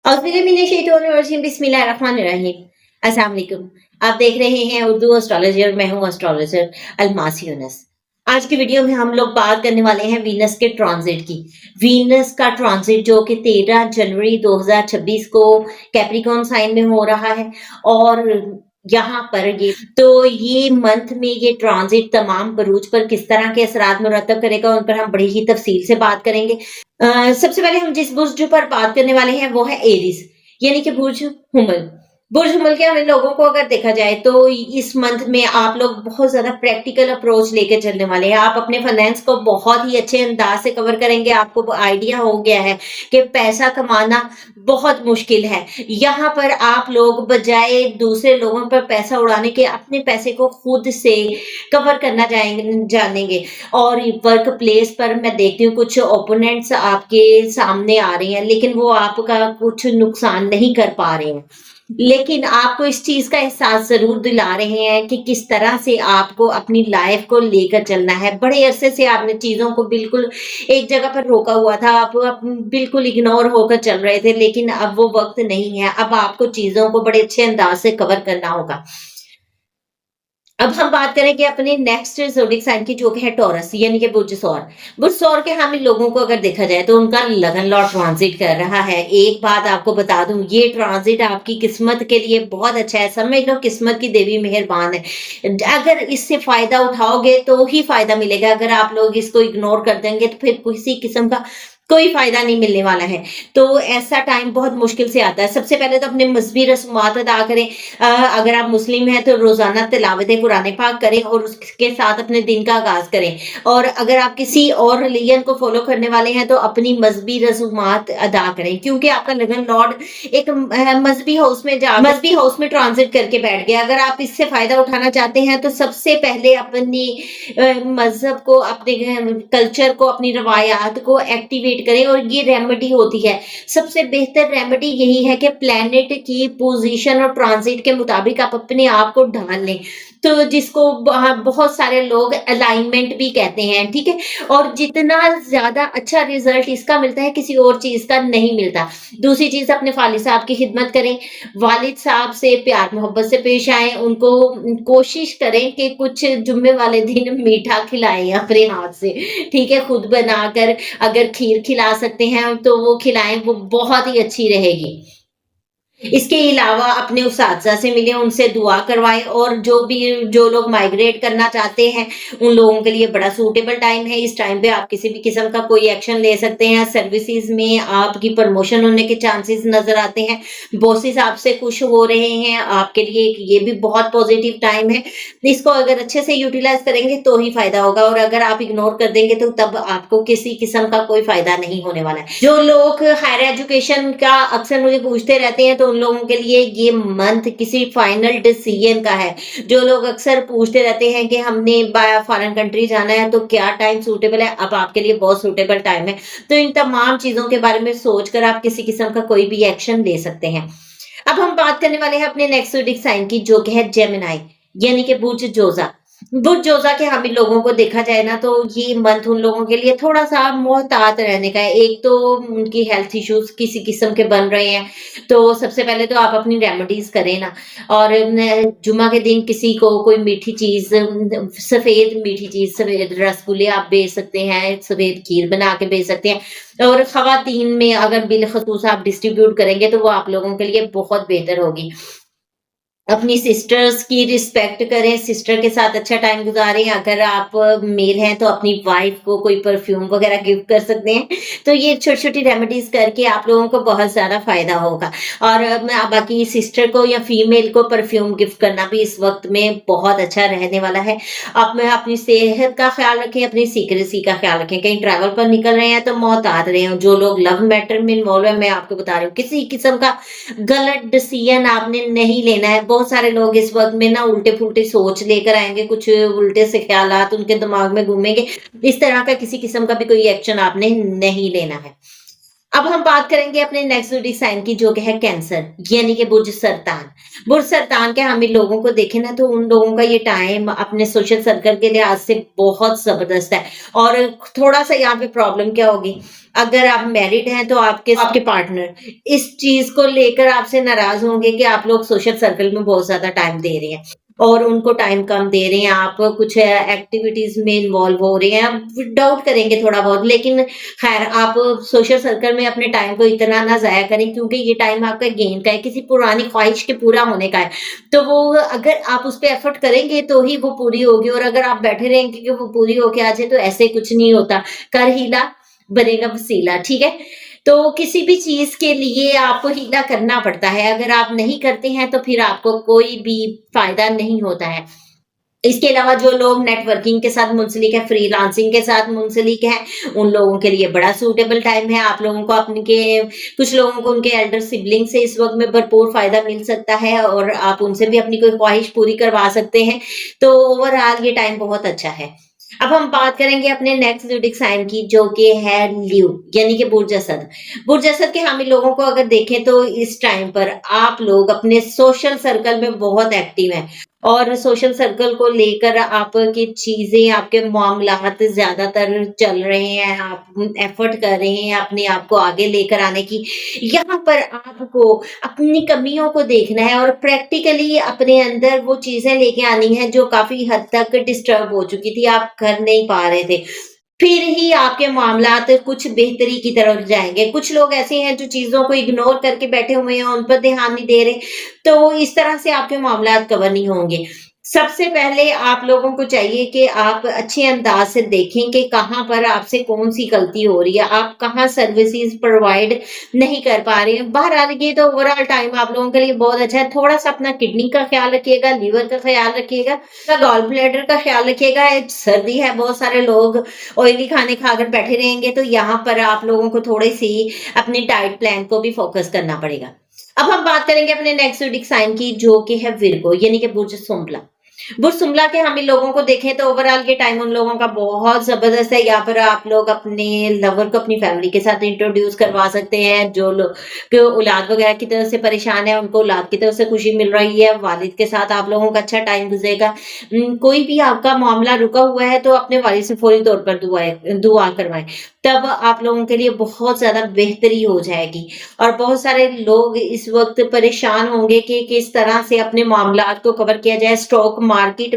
बिस्मिल्लाहिर्रहमानिर्रहीम। अस्सलाम वालेकुम। आप देख रहे हैं उर्दू एस्ट्रोलॉजर, मैं हूँ एस्ट्रोलॉजर अलमास यूनुस। आज की वीडियो में हम लोग बात करने वाले हैं वीनस के ट्रांजिट की। वीनस का ट्रांजिट जो कि 13 जनवरी 2026 को कैप्रिकॉर्न साइन में हो रहा है और यहाँ पर ये मंथ में ये ट्रांजिट तमाम बरूज पर किस तरह के असरात मुरतब करेगा, उन पर हम बड़ी ही तफसील से बात करेंगे। सबसे पहले हम जिस बुर्ज पर बात करने वाले हैं वो है एरीज, यानी कि बुर्ज हुमल। बुर्ज हुमल के हमें लोगों को अगर देखा जाए तो इस मंथ में आप लोग बहुत ज्यादा प्रैक्टिकल अप्रोच लेके चलने वाले हैं। आप अपने फाइनेंस को बहुत ही अच्छे अंदाज से कवर करेंगे। आपको आइडिया हो गया है कि पैसा कमाना बहुत मुश्किल है। यहाँ पर आप लोग बजाय दूसरे लोगों पर पैसा उड़ाने के अपने पैसे को खुद से कवर करना जानेंगे। और वर्क प्लेस पर मैं देखती हूँ कुछ ओपोनेंट्स आपके सामने आ रहे हैं, लेकिन वो आपका कुछ नुकसान नहीं कर पा रहे हैं, लेकिन आपको इस चीज का एहसास जरूर दिला रहे हैं कि किस तरह से आपको अपनी लाइफ को लेकर चलना है। बड़े अरसे से आपने चीजों को बिल्कुल एक जगह पर रोका हुआ था, आप बिल्कुल इग्नोर होकर चल रहे थे, लेकिन अब वो वक्त नहीं है। अब आपको चीजों को बड़े अच्छे अंदाज से कवर करना होगा। अब हम बात करेंगे अपने नेक्स्ट ज़ोडिएक साइन की, जो कि है टॉरस, यानी कि बुर्ज सौर। बुर्ज सौर के हामी लोगों को अगर देखा जाए तो उनका लगन लॉर्ड ट्रांजिट कर रहा है। एक बात आपको बता दूं, ये ट्रांजिट आपकी किस्मत के लिए बहुत अच्छा है। समझ लो किस्मत की देवी मेहरबान है। अगर इससे फायदा उठाओगे तो ही फायदा मिलेगा। अगर आप लोग इसको इग्नोर कर देंगे तो फिर किसी किस्म का कोई फायदा नहीं मिलने वाला है। तो ऐसा टाइम बहुत मुश्किल से आता है। सबसे पहले तो अपने मजहबी रस्मात अदा करें। अगर आप मुस्लिम हैं तो रोजाना तिलावत कुरान पाक करें और उसके साथ अपने दिन का आगाज करें। और अगर आप किसी और रिलीजन को फॉलो करने वाले हैं तो अपनी मजहबी रस्मात अदा करें, क्योंकि आपका लगन लॉर्ड एक मजहबी हाउस में ट्रांजिट करके बैठ गया। अगर आप इससे फायदा उठाना चाहते हैं तो सबसे पहले अपनी मजहब को, अपने कल्चर को, अपनी रवायात को एक्टिवेट करें। और ये रेमेडी होती है, सबसे बेहतर रेमेडी यही है कि प्लैनेट की पोजीशन और ट्रांजिट के मुताबिक आप अपने आप को ढाल लें, तो जिसको बहुत सारे लोग अलाइनमेंट भी कहते हैं, ठीक है। और जितना ज्यादा अच्छा रिजल्ट इसका मिलता है किसी और चीज का नहीं मिलता। दूसरी चीज, अपने वालिद साहब की खिदमत करें, वालिद साहब से प्यार मोहब्बत से पेश आए, उनको कोशिश करें कि कुछ जुम्मे वाले दिन मीठा खिलाएं अपने हाथ से, ठीक है। खुद बनाकर अगर खीर खिला सकते हैं तो वो खिलाएं, वो बहुत ही अच्छी रहेगी। इसके अलावा अपने उस्ताद से मिले, उनसे दुआ करवाएं। और जो लोग माइग्रेट करना चाहते हैं उन लोगों के लिए बड़ा सूटेबल टाइम है। इस टाइम पे आप किसी भी किस्म का कोई एक्शन ले सकते हैं। सर्विसेज में आपकी प्रमोशन होने के चांसेस नजर आते हैं। बॉसेस आपसे खुश हो रहे हैं, आपके लिए ये भी बहुत पॉजिटिव टाइम है। इसको अगर अच्छे से यूटिलाइज करेंगे तो ही फायदा होगा, और अगर आप इग्नोर कर देंगे तो तब आपको किसी किस्म का कोई फायदा नहीं होने वाला है। जो लोग हायर एजुकेशन का अक्सर मुझे पूछते रहते हैं तो उन लोगों के लिए ये मंथ किसी फाइनल डिसीजन का है। जो लोग अक्सर पूछते रहते हैं कि हमने फॉरेन कंट्री जाना है तो क्या टाइम सूटेबल है, अब आपके लिए बहुत सूटेबल टाइम है। तो इन तमाम चीजों के बारे में सोचकर आप किसी किस्म का कोई भी एक्शन ले सकते हैं। अब हम बात करने वाले हैं अपने नेक्स्ट ज़ोडिएक साइन की, जो कि है जेमिनी, यानी कि बुर्ज जोजा। बुर्ज जोजा के हामी लोगों को देखा जाए ना तो ये मंथ उन लोगों के लिए थोड़ा सा मोहतात रहने का है। एक तो उनकी हेल्थ इश्यूज किसी किस्म के बन रहे हैं, तो सबसे पहले तो आप अपनी रेमेडीज करें ना। और जुमा के दिन किसी को कोई मीठी चीज, सफेद मीठी चीज, सफेद रसगुल्ले आप बेच सकते हैं, सफेद खीर बना के बेच सकते हैं। और खवातीन में अगर बिलखसूस आप डिस्ट्रीब्यूट करेंगे तो वो आप लोगों के लिए बहुत बेहतर होगी। अपनी सिस्टर्स की रिस्पेक्ट करें, सिस्टर के साथ अच्छा टाइम गुजारें। अगर आप मेल हैं तो अपनी वाइफ को कोई परफ्यूम वगैरह गिफ्ट कर सकते हैं। तो ये छोटी छोटी रेमेडीज करके आप लोगों को बहुत ज्यादा फायदा होगा। और बाकी सिस्टर को या फीमेल को परफ्यूम गिफ्ट करना भी इस वक्त में बहुत अच्छा रहने वाला है। आप अपनी सेहत का ख्याल रखें, अपनी सीक्रेसी का ख्याल रखें। कहीं ट्रैवल पर निकल रहे हैं तो मोहतात रहे हो। जो लोग लव मैटर में इन्वॉल्व है, मैं आपको बता रही हूँ, किसी किस्म का गलत डिसीजन आपने नहीं लेना है। बहुत सारे लोग इस वक्त में ना उल्टे फुल्टे सोच लेकर आएंगे, कुछ उल्टे से ख्यालात उनके दिमाग में घूमेंगे। इस तरह का किसी किस्म का भी कोई एक्शन आपने नहीं लेना है। अब हम बात करेंगे अपने नेक्स्ट ज़ोडिएक साइन की, जो कि है कैंसर, यानी कि बुर्ज सरतान। बुर्ज सरतान के हम इन लोगों को देखें ना, तो उन लोगों का ये टाइम अपने सोशल सर्कल के लिहाज से बहुत ज़बरदस्त है। और थोड़ा-सा यहाँ पे प्रॉब्लम क्या होगी, अगर आप मैरिड हैं तो आपके आपके पार्टनर इस चीज़ को लेकर आपसे नाराज़ होंगे कि आप लोग सोशल सर्कल में बहुत ज़्यादा टाइम दे रहे हैं और उनको टाइम कम दे रहे हैं, आप कुछ एक्टिविटीज़ में इन्वॉल्व हो रहे हैं, आप डाउट करेंगे थोड़ा बहुत। लेकिन खैर, आप सोशल सर्कल में अपने टाइम को इतना ना ज़ाया करें, क्योंकि ये टाइम आपका गेन का है, किसी पुरानी ख्वाहिश के पूरा होने का है। तो वो अगर आप उस पे एफर्ट करेंगे तो ही वो पूरी होगी, और अगर आप बैठे रहेंगे कि वो पूरी होके आ जाए, तो ऐसे कुछ नहीं होता। कर हीला बनेगा वसीला, ठीक है? तो किसी भी चीज़ के लिए आपको हीला करना पड़ता है, अगर आप नहीं करते हैं तो फिर आपको कोई भी फ़ायदा नहीं होता है। इसके अलावा जो लोग नेटवर्किंग के साथ मुंसलिक है, फ्रीलांसिंग के साथ मुंसलिक हैं, उन लोगों के लिए बड़ा सूटेबल टाइम है। आप लोगों को अपने के कुछ लोगों को उनके एल्डर सिबलिंग से इस वक़्त में भरपूर फ़ायदा मिल सकता है और आप उनसे भी अपनी कोई ख़्वाहिश पूरी करवा सकते हैं। तो ओवरऑल ये टाइम बहुत अच्छा है। अब हम बात करेंगे अपने नेक्स्ट ज़ोडिएक साइन की, जो कि है ल्यू, यानी कि बुर्ज असद। बुर्ज असद के हामी लोगों को अगर देखें तो इस टाइम पर आप लोग अपने सोशल सर्कल में बहुत एक्टिव हैं और सोशल सर्कल को लेकर आपकी चीज़ें, आपके मामलात ज़्यादातर चल रहे हैं, आप एफर्ट कर रहे हैं अपने आप को आगे लेकर आने की। यहाँ पर आपको अपनी कमियों को देखना है और प्रैक्टिकली अपने अंदर वो चीज़ें लेके आनी है जो काफ़ी हद तक डिस्टर्ब हो चुकी थी, आप कर नहीं पा रहे थे। फिर ही आपके मामलात कुछ बेहतरी की तरफ जाएँगे। कुछ लोग ऐसे हैं जो चीज़ों को इग्नोर करके बैठे हुए हैं, उन पर ध्यान नहीं दे रहे, तो इस तरह से आपके मामलात कवर नहीं होंगे। सबसे पहले आप लोगों को चाहिए कि आप अच्छे अंदाज़ से देखें कि कहाँ पर आपसे कौन-सी गलती हो रही है, आप कहाँ सर्विसेज़ प्रोवाइड नहीं कर पा रहे हैं। बहरहाल ये तो ओवरऑल टाइम आप लोगों के लिए बहुत अच्छा है। थोड़ा-सा अपना किडनी का ख़्याल रखिएगा, लीवर का ख़्याल रखिएगा, गॉल ब्लैडर का ख़्याल रखिएगा। सर्दी है, बहुत सारे लोग ऑयली खाने खाकर बैठे रहेंगे, तो यहाँ पर आप लोगों को थोड़ी-सी अपनी डाइट प्लान को भी फ़ोकस करना पड़ेगा। अब हम बात करेंगे अपने नेक्स्ट ज़ोडिएक साइन की, जो कि है विर्गो, यानी कि बुर्ज सुंबला। बुर्ज सुंबला के हम इन लोगों को देखें तो ओवरऑल ये टाइम उन लोगों का बहुत ज़बरदस्त है। यहाँ पर आप लोग अपने लवर को अपनी फैमिली के साथ इंट्रोड्यूस करवा सकते हैं। जो लोग के औलाद वगैरह की तरफ से परेशान है, उनको औलाद की तरफ से खुशी मिल रही है। वालिद के साथ आप लोगों का अच्छा टाइम गुज़रेगा। कोई भी आपका मामला रुका हुआ है तो अपने वालिद से फौरी तौर पर दुआ करवाएँ। तब आप लोगों के लिए बहुत ज़्यादा बेहतरी हो जाएगी। और बहुत सारे लोग इस वक़्त परेशान होंगे कि किस तरह से अपने मामलात को कवर किया जाए। स्टॉक मार्केट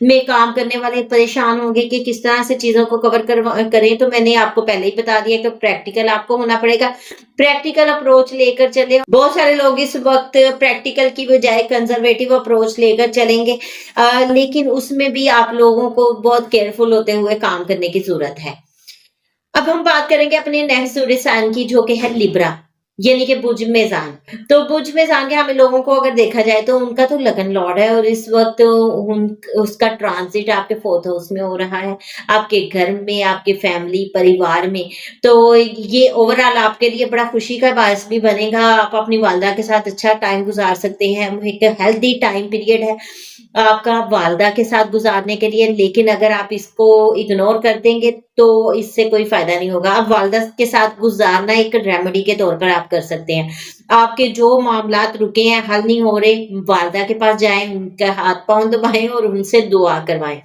में काम करने वाले परेशान होंगे कि किस तरह से चीज़ों को करें। तो मैंने आपको पहले ही बता दिया कि प्रैक्टिकल आपको होना पड़ेगा। प्रैक्टिकल अप्रोच लेकर चलें। बहुत सारे लोग इस वक़्त प्रैक्टिकल की बजाय कंज़र्वेटिव अप्रोच लेकर चलेंगे। लेकिन उसमें भी आप लोगों को बहुत केयरफुल होते हुए काम करने की ज़रूरत है। अब हम बात करेंगे अपने नेक्स्ट ज़ोडिएक साइन की, जो कि है लिब्रा, यानी कि बुर्ज मेज़ान। तो बुर्ज मेज़ान के हम लोगों को अगर देखा जाए तो उनका तो लगन लॉर्ड है और इस वक़्त उन उसका ट्रांज़िट आपके 4th हाउस में हो रहा है, आपके घर में, आपके फैमिली, परिवार में। तो ये ओवरऑल आपके लिए बड़ा खुशी का बायस भी बनेगा। आप अपनी वालिदा के साथ अच्छा टाइम गुज़ार सकते हैं। एक हेल्दी टाइम पीरियड है आपका वालिदा के साथ गुज़ारने के लिए, लेकिन अगर आप इसको इग्नोर कर देंगे तो इससे कोई फ़ायदा नहीं होगा। आप वालिदा के साथ गुज़ारना एक रेमेडी के तौर पर आप कर सकते हैं। आपके जो मामलात रुके हैं, हल नहीं हो रहे, वालिदा के पास जाएँ, उनका हाथ-पाँव दबाएँ और उनसे दुआ करवाएँ।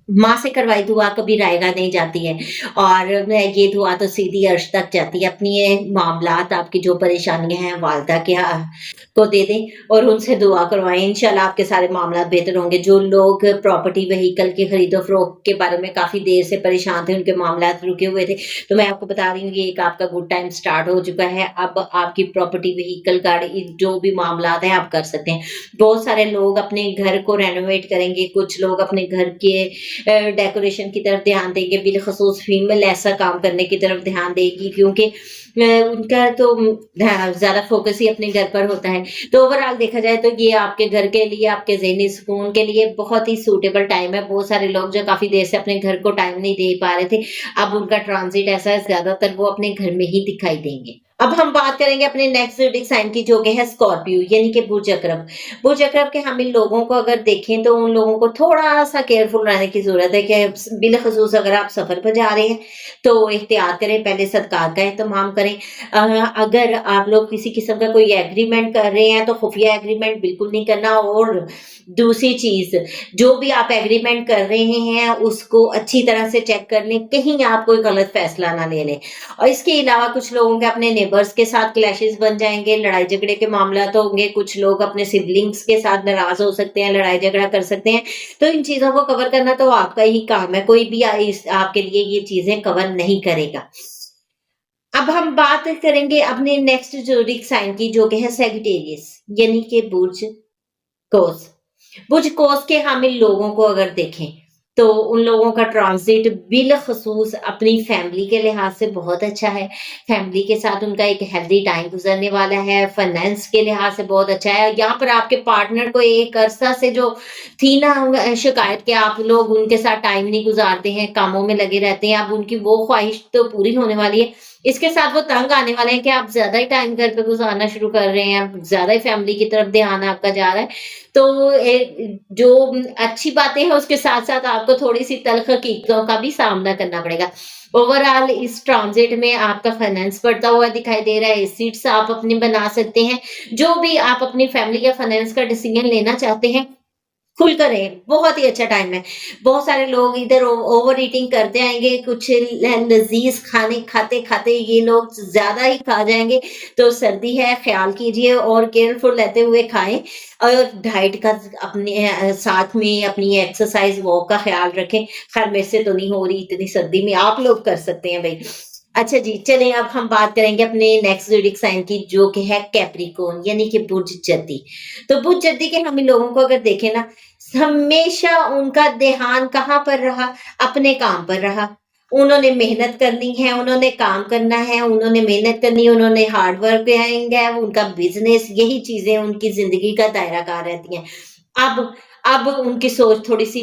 माँ से करवाई दुआ कभी रायगा नहीं जाती है और ये दुआ तो सीधी अर्श तक जाती है। अपनी ये मामलात, आपकी जो परेशानियाँ हैं वालिदा के को दे दें और उनसे दुआ करवाएँ। इंशाल्लाह आपके सारे मामलात बेहतर होंगे। जो लोग प्रॉपर्टी व्हीकल के खरीदो-फरोख्त के बारे में काफ़ी देर से परेशान थे, उनके मामलात रुके हुए थे, तो मैं आपको बता रही हूँ ये एक आपका गुड टाइम स्टार्ट हो चुका है। अब आपकी प्रॉपर्टी व्हीकल गाड़ी जो भी मामलात हैं आप कर सकते हैं। बहुत सारे लोग अपने घर को रेनोवेट करेंगे, कुछ लोग अपने घर के डेकोरेशन की तरफ ध्यान देंगे, बिलख़ुसूस फीमेल ऐसा काम करने की तरफ ध्यान देगी, क्योंकि उनका तो ज़्यादा फ़ोकस ही अपने घर पर होता है। तो ओवरऑल देखा जाए तो ये आपके घर के लिए, आपके ज़हनी सुकून के लिए बहुत ही सूटेबल टाइम है। बहुत सारे लोग जो काफ़ी देर से अपने घर को टाइम नहीं दे पा रहे थे, अब उनका ट्रांज़िट ऐसा है, ज़्यादातर वो अपने घर में ही दिखाई देंगे। अब हम बात करेंगे अपने नेक्स्ट ज़ोडिएक साइन की, जो कि है स्कॉर्पियो, यानी कि बुर्ज अकरब। बुर्ज अकरब के हम इन लोगों को अगर देखें तो उन लोगों को थोड़ा-सा केयरफुल रहने की ज़रूरत है कि बिलख़ुसूस अगर आप सफ़र पर जा रहे हैं, तो एहतियात करें, पहले सदक़ात का एहतमाम करें। अगर आप लोग किसी किस्म का कोई एग्रीमेंट कर रहे हैं, तो खुफ़िया एग्रीमेंट बिल्कुल नहीं करना। और दूसरी चीज़, जो भी आप एग्रीमेंट कर रहे हैं, उसको अच्छी तरह से चेक कर लें, कहीं आप कोई गलत फ़ैसला ना ले लें। और इसके अलावा कुछ लोगों के अपने नेबर्स के साथ क्लैशेस बन जाएँगे, लड़ाई झगड़े के मामलात होंगे, कुछ लोग अपने सिबलिंग्स के साथ नाराज़ हो सकते हैं, लड़ाई झगड़ा कर सकते हैं। तो इन चीज़ों को कवर करना तो आपका ही काम है, कोई भी इस आपके लिए ये चीज़ें कवर नहीं करेगा। अब हम बात करेंगे अपने नेक्स्ट ज़ोडिएक साइन की, जो कि है सैजिटेरियस, यानी कि बुर्ज कौस। बुर्ज कौस के हामिल लोगों को अगर देखें, तो उन लोगों का ट्रांज़िट बिलख़ुसूस अपनी फैमिली के लिहाज़ से बहुत अच्छा है। फैमिली के साथ उनका एक हेल्दी टाइम गुज़रने वाला है, फाइनेंस के लिहाज़ से बहुत अच्छा है। यहाँ पर आपके पार्टनर को एक अरसा से जो थी ना शिकायत कि आप लोग उनके साथ टाइम नहीं गुज़ारते हैं, कामों में लगे रहते हैं, अब उनकी वो ख़्वाहिश तो पूरी होने वाली है। इसके साथ वो तंग आने वाले हैं कि आप ज़्यादा ही टाइम घर पे गुज़ारना शुरू कर रहे हैं, ज़्यादा ही फैमिली की तरफ ध्यान आपका जा रहा है। तो जो अच्छी बातें हैं उसके साथ-साथ आपको थोड़ी-सी तल्ख़ हकीकतों का भी सामना करना पड़ेगा। ओवरऑल इस ट्रांज़िट में आपका फाइनेंस बढ़ता हुआ दिखाई दे रहा है, एसेट्स आप अपने बना सकते हैं। जो भी आप अपनी फैमिली या फाइनेंस का डिसीज़न लेना चाहते हैं, खुल कर रहें, बहुत ही अच्छा टाइम है। बहुत सारे लोग इधर ओवर ईटिंग करते आएँगे, कुछ लज़ीज़ खाने खाते-खाते ये लोग ज़्यादा ही खा जाएँगे, तो सर्दी है, ख़्याल कीजिए और केयरफुल रहते हुए खाएँ। और डाइट का अपने साथ में अपनी एक्सरसाइज़, वॉक का ख़्याल रखें। ख़ैर मेरे से तो नहीं हो रही इतनी सर्दी में, आप लोग कर सकते हैं भई। अच्छा जी, चलें अब हम बात करेंगे अपने नेक्स्ट ज़ोडिएक साइन की, जो कि है कैप्रिकॉर्न, यानी कि बुर्ज जद्दी। तो बुर्ज जद्दी के हम इन लोगों को अगर देखें ना, हमेशा उनका ध्यान कहाँ पर रहा? अपने काम पर रहा। उन्होंने मेहनत करनी है, उन्होंने काम करना है, उन्होंने मेहनत करनी है, उन्होंने हार्ड वर्क है, उनका बिज़नेस, यही चीज़ें उनकी ज़िंदगी का दायरा-कार रहती हैं। अब अब उनकी सोच थोड़ी-सी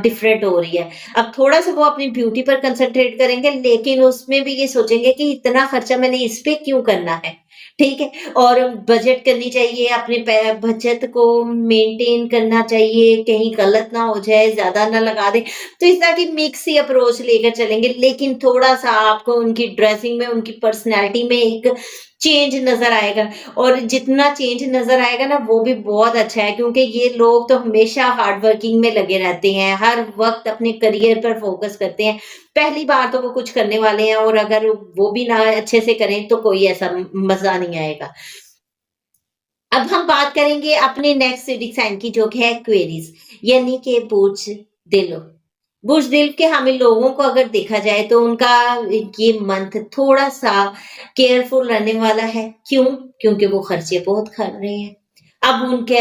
डिफरेंट हो रही है। अब थोड़ा-सा वो अपनी ब्यूटी पर कंसंट्रेट करेंगे, लेकिन उसमें भी ये सोचेंगे कि इतना खर्चा मैंने इस पे क्यों करना है, ठीक है? और बजट करनी चाहिए, अपने बचत को मेंटेन करना चाहिए, कहीं गलत ना हो जाए, ज़्यादा ना लगा दें। तो इस तरह की मिक्स ही अप्रोच लेकर चलेंगे, लेकिन थोड़ा-सा आपको उनकी ड्रेसिंग में, उनकी पर्सनैलिटी में एक चेंज नज़र आएगा। और जितना चेंज नज़र आएगा ना, वो भी बहुत अच्छा है, क्योंकि ये लोग तो हमेशा हार्ड वर्किंग में लगे रहते हैं, हर वक़्त अपने करियर पर फ़ोकस करते हैं। पहली बार तो वो कुछ करने वाले हैं, और अगर वो भी ना अच्छे से करें तो कोई ऐसा मज़ा नहीं आएगा। अब हम बात करेंगे अपने नेक्स्ट ज़ोडिएक साइन की, जो कि है एक्वेरियस, यानी कि बुर्ज दिल। बुर्ज दिल के हमें लोगों को अगर देखा जाए तो उनका ये मंथ थोड़ा-सा केयरफुल रहने वाला है। क्यों? क्योंकि वो खर्चे बहुत कर रहे हैं। अब उनके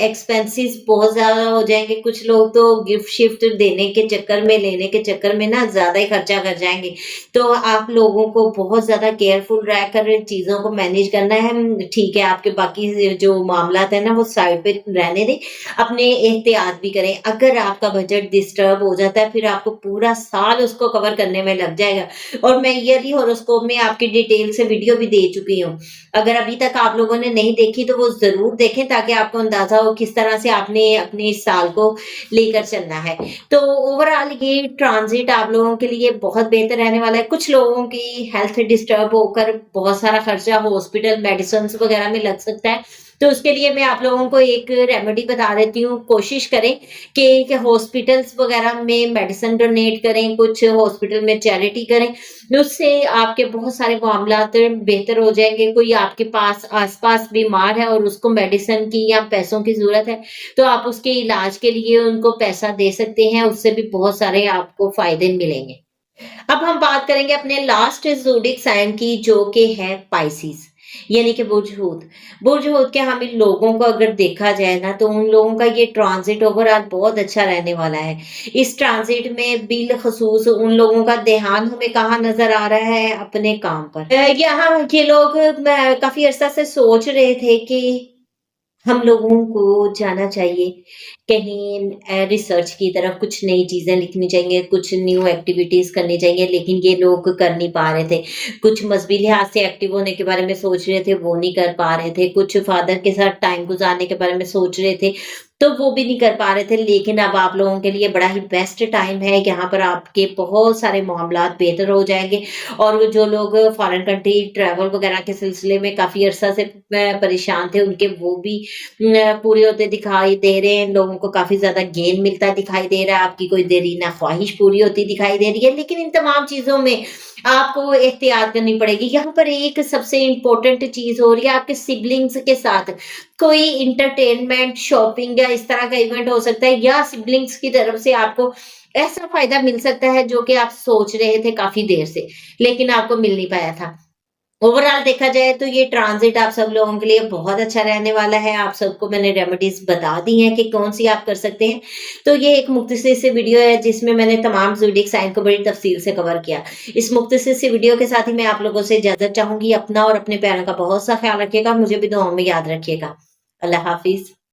एक्सपेंसेस बहुत ज़्यादा हो जाएँगे, कुछ लोग तो गिफ्ट-शिफ्ट देने के चक्कर में, लेने के चक्कर में ना ज़्यादा ही खर्चा कर जाएँगे। तो आप लोगों को बहुत ज़्यादा केयरफुल रहकर चीज़ों को मैनेज करना है। ठीक है, आपके बाकी जो मामलात हैं ना, वो साइड पे रहने दें, अपने एहतियात भी करें। अगर आपका बजट डिस्टर्ब हो जाता है, फिर आपको पूरा साल उसको कवर करने में लग जाएगा। और मैं ईयरली हॉरोस्कोप में आपकी डिटेल से वीडियो भी दे चुकी हूँ। अगर अभी तक आप लोगों ने नहीं देखी तो वो ज़रूर देखें, ताकि आपको अंदाज़ा हो किस तरह से आपने अपने इस साल को लेकर चलना है। तो ओवरऑल ये ट्रांज़िट आप लोगों के लिए बहुत बेहतर रहने वाला है। कुछ लोगों की हेल्थ डिस्टर्ब होकर बहुत सारा खर्चा हॉस्पिटल मेडिसिन्स वग़ैरह में लग सकता है। तो उसके लिए मैं आप लोगों को एक रेमेडी बता देती हूँ। कोशिश करें कि हॉस्पिटल्स वग़ैरह में मेडिसिन डोनेट करें, कुछ हॉस्पिटल में चैरिटी करें। उससे आपके बहुत सारे मामलात बेहतर हो जाएँगे। कोई आपके पास आस-पास बीमार है और उसको मेडिसिन की या पैसों की ज़रूरत है, तो आप उसके इलाज के लिए उनको पैसा दे सकते हैं, उससे भी बहुत सारे आपको फ़ायदे मिलेंगे। अब हम बात करेंगे अपने लास्ट ज़ोडिएक साइन की, जो कि है पाइसेस, यानी कि बुर्ज हूत। बुर्ज हूत के हम इन लोगों को अगर देखा जाए ना, तो उन लोगों का ये ट्रांज़िट ओवरऑल बहुत अच्छा रहने वाला है। इस ट्रांज़िट में बिलख़ुसूस उन लोगों का ध्यान हमें कहाँ नज़र आ रहा है? अपने काम पर। यहाँ ये लोग काफ़ी अरसा से सोच रहे थे कि हम लोगों को जाना चाहिए, कहीं रिसर्च की तरफ कुछ नई चीज़ें लिखनी चाहिए, कुछ न्यू एक्टिविटीज़ करनी चाहिए, लेकिन ये लोग कर नहीं पा रहे थे। कुछ मज़हबी लिहाज़ से एक्टिव होने के बारे में सोच रहे थे, वो नहीं कर पा रहे थे। कुछ फादर के साथ टाइम गुज़ारने के बारे में सोच रहे थे, तो वो भी नहीं कर पा रहे थे। लेकिन अब आप लोगों के लिए बड़ा ही बेस्ट टाइम है, यहाँ पर आपके बहुत सारे मामलात बेहतर हो जाएँगे और वो जो लोग फॉरेन कंट्री ट्रैवल वगैरह के सिलसिले में काफ़ी अरसा से परेशान थे, उनके वो भी पूरे होते दिखाई दे रहे हैं, लोगों को काफ़ी ज़्यादा गेन मिलता दिखाई दे रहा है, आपकी कोई देरीना ख़्वाहिश पूरी होती दिखाई दे रही है, लेकिन इन तमाम चीज़ों में आपको एहतियात करनी पड़ेगी। यहाँ पर एक सबसे इम्पोर्टेंट चीज़ हो रही है आपके सिबलिंग्स के साथ कोई एंटरटेनमेंट, शॉपिंग या इस तरह का इवेंट हो सकता है या सिबलिंग्स की तरफ से आपको ऐसा फ़ायदा मिल सकता है जो कि आप सोच रहे थे काफ़ी देर से, लेकिन आपको मिल नहीं पाया था। ओवरऑल देखा जाए तो ये ट्रांज़िट आप सब लोगों के लिए बहुत अच्छा रहने वाला है। आप सबको मैंने रेमेडीज़ बता दी हैं कि कौन-सी आप कर सकते हैं। तो ये एक मुख्तसर सी वीडियो है जिसमें मैंने तमाम ज़ोडिएक साइन को बड़ी तफ़सील से कवर किया। इस मुख्तसर सी वीडियो के साथ ही मैं आप लोगों से इजाज़त चाहूँगी। अपना और अपने प्यारों का बहुत-सा ख़्याल रखिएगा। मुझे भी दुआओं में याद रखिएगा। अल्लाह हाफ़िज़।